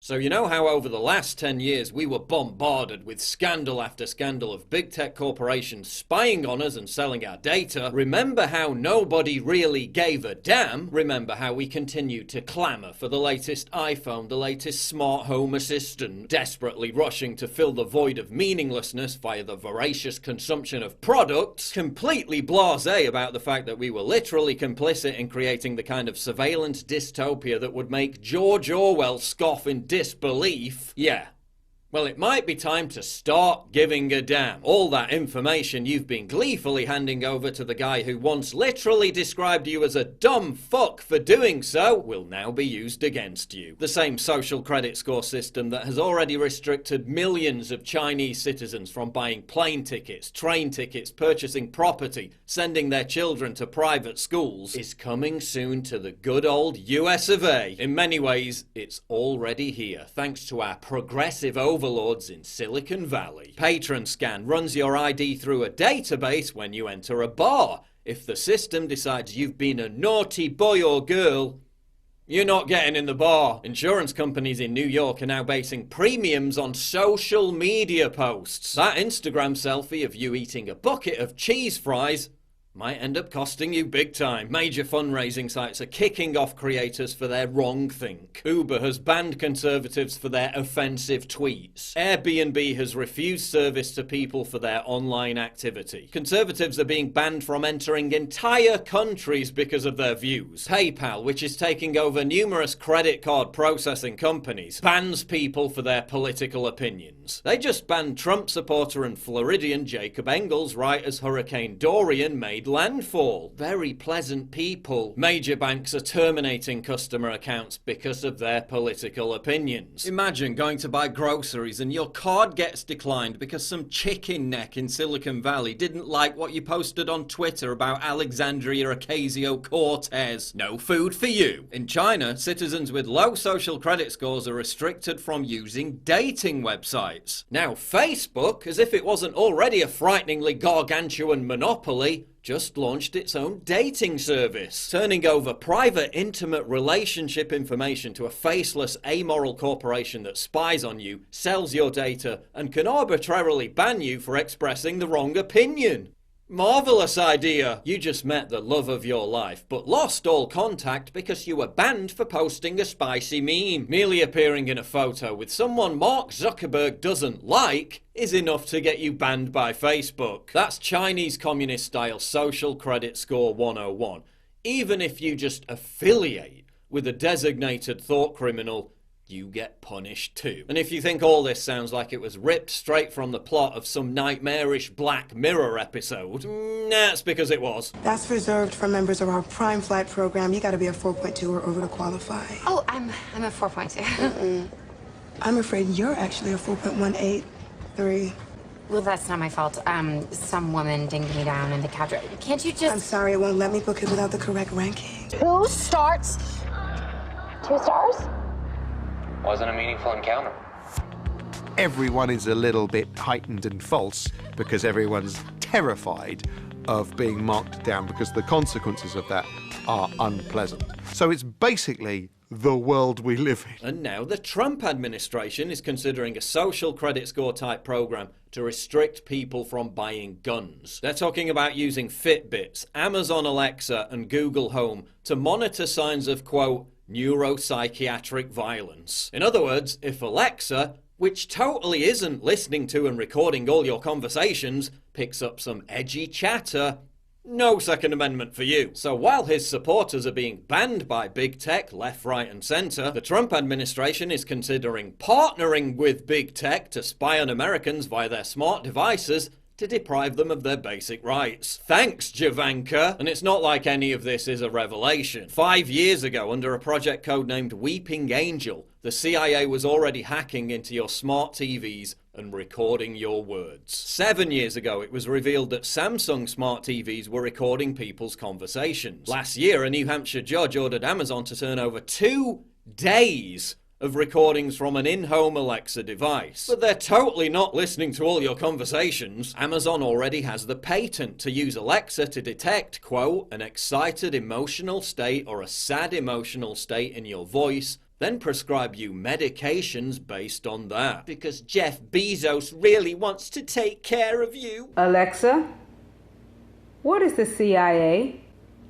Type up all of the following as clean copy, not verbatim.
So you know how over the last 10 years we were bombarded with scandal after scandal of big tech corporations spying on us and selling our data? Remember how nobody really gave a damn? Remember how we continued to clamour for the latest iPhone, the latest smart home assistant, desperately rushing to fill the void of meaninglessness via the voracious consumption of products, completely blasé about the fact that we were literally complicit in creating the kind of surveillance dystopia that would make George Orwell scoff in disbelief? Yeah. Well, it might be time to start giving a damn. All that information you've been gleefully handing over to the guy who once literally described you as a dumb fuck for doing so will now be used against you. The same social credit score system that has already restricted millions of Chinese citizens from buying plane tickets, train tickets, purchasing property, sending their children to private schools is coming soon to the good old US of A. In many ways, it's already here, thanks to our progressive overlords in Silicon Valley. Patron Scan runs your ID through a database when you enter a bar. If the system decides you've been a naughty boy or girl, you're not getting in the bar. Insurance companies in New York are now basing premiums on social media posts. That Instagram selfie of you eating a bucket of cheese fries might end up costing you big time. Major fundraising sites are kicking off creators for their wrongthink. Uber has banned conservatives for their offensive tweets. Airbnb has refused service to people for their online activity. Conservatives are being banned from entering entire countries because of their views. PayPal, which is taking over numerous credit card processing companies, bans people for their political opinions. They just banned Trump supporter and Floridian Jacob Engels right as Hurricane Dorian made landfall. Very pleasant people. Major banks are terminating customer accounts because of their political opinions. Imagine going to buy groceries and your card gets declined because some chicken neck in Silicon Valley didn't like what you posted on Twitter about Alexandria Ocasio-Cortez. No food for you. In China, citizens with low social credit scores are restricted from using dating websites. Now Facebook, as if it wasn't already a frighteningly gargantuan monopoly, just launched its own dating service, turning over private, intimate relationship information to a faceless, amoral corporation that spies on you, sells your data, and can arbitrarily ban you for expressing the wrong opinion. Marvelous idea! You just met the love of your life, but lost all contact because you were banned for posting a spicy meme. Merely appearing in a photo with someone Mark Zuckerberg doesn't like is enough to get you banned by Facebook. That's Chinese communist-style social credit score 101. Even if you just affiliate with a designated thought criminal, you get punished too. And if you think all this sounds like it was ripped straight from the plot of some nightmarish Black Mirror episode, that's because it was. That's reserved for members of our Prime Flight program. You gotta be a 4.2 or over to qualify. Oh, I'm a 4.2. I'm afraid you're actually a 4.183. Well, that's not my fault. Some woman dinged me down in the couch. Can't you just... I'm sorry, it won't let me book it without the correct ranking. 2 stars? 2 stars? Wasn't a meaningful encounter. Everyone is a little bit heightened and false because everyone's terrified of being marked down because the consequences of that are unpleasant. So it's basically the world we live in. And now the Trump administration is considering a social credit score type program to restrict people from buying guns. They're talking about using Fitbits, Amazon Alexa, and Google Home to monitor signs of, quote, neuropsychiatric violence. In other words, if Alexa, which totally isn't listening to and recording all your conversations, picks up some edgy chatter, no Second Amendment for you. So while his supporters are being banned by big tech, left, right, and center, the Trump administration is considering partnering with big tech to spy on Americans via their smart devices to deprive them of their basic rights. Thanks, Javanka! And it's not like any of this is a revelation. 5 years ago, under a project codenamed Weeping Angel, the CIA was already hacking into your smart TVs and recording your words. 7 years ago, it was revealed that Samsung smart TVs were recording people's conversations. Last year, a New Hampshire judge ordered Amazon to turn over 2 days of recordings from an in-home Alexa device. But they're totally not listening to all your conversations. Amazon already has the patent to use Alexa to detect, quote, an excited emotional state or a sad emotional state in your voice then prescribe you medications based on that. Because Jeff Bezos really wants to take care of you. Alexa, what is the CIA?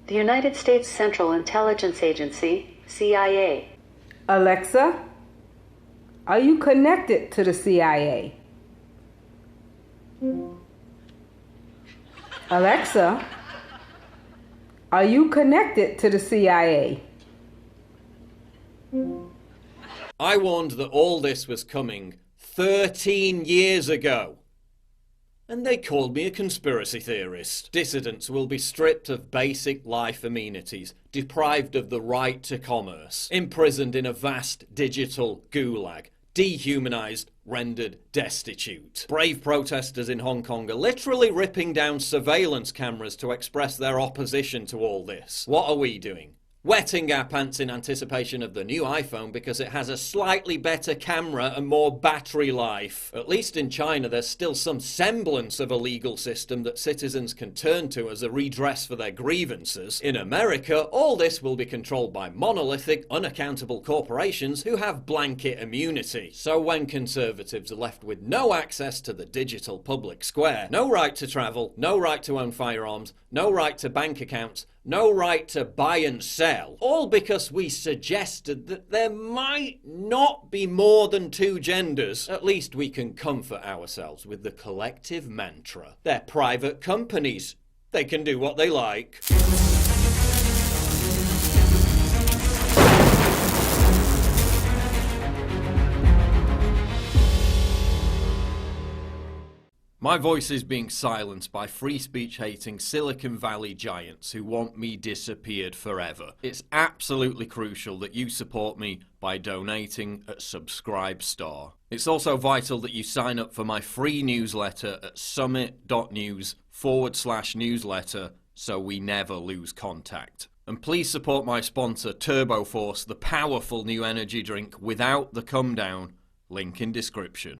The United States Central Intelligence Agency, CIA. Alexa, are you connected to the CIA? Alexa, are you connected to the CIA? I warned that all this was coming 13 years ago. And they called me a conspiracy theorist. Dissidents will be stripped of basic life amenities, deprived of the right to commerce, imprisoned in a vast digital gulag, dehumanized, rendered destitute. Brave protesters in Hong Kong are literally ripping down surveillance cameras to express their opposition to all this. What are we doing? Wetting our pants in anticipation of the new iPhone because it has a slightly better camera and more battery life. At least in China, there's still some semblance of a legal system that citizens can turn to as a redress for their grievances. In America, all this will be controlled by monolithic, unaccountable corporations who have blanket immunity. So when conservatives are left with no access to the digital public square, no right to travel, no right to own firearms, no right to bank accounts, no right to buy and sell, all because we suggested that there might not be more than two genders. At least we can comfort ourselves with the collective mantra. They're private companies. They can do what they like. My voice is being silenced by free speech hating Silicon Valley giants who want me disappeared forever. It's absolutely crucial that you support me by donating at Subscribestar. It's also vital that you sign up for my free newsletter at summit.news/newsletter so we never lose contact. And please support my sponsor Turbo Force, the powerful new energy drink without the come down. Link in description.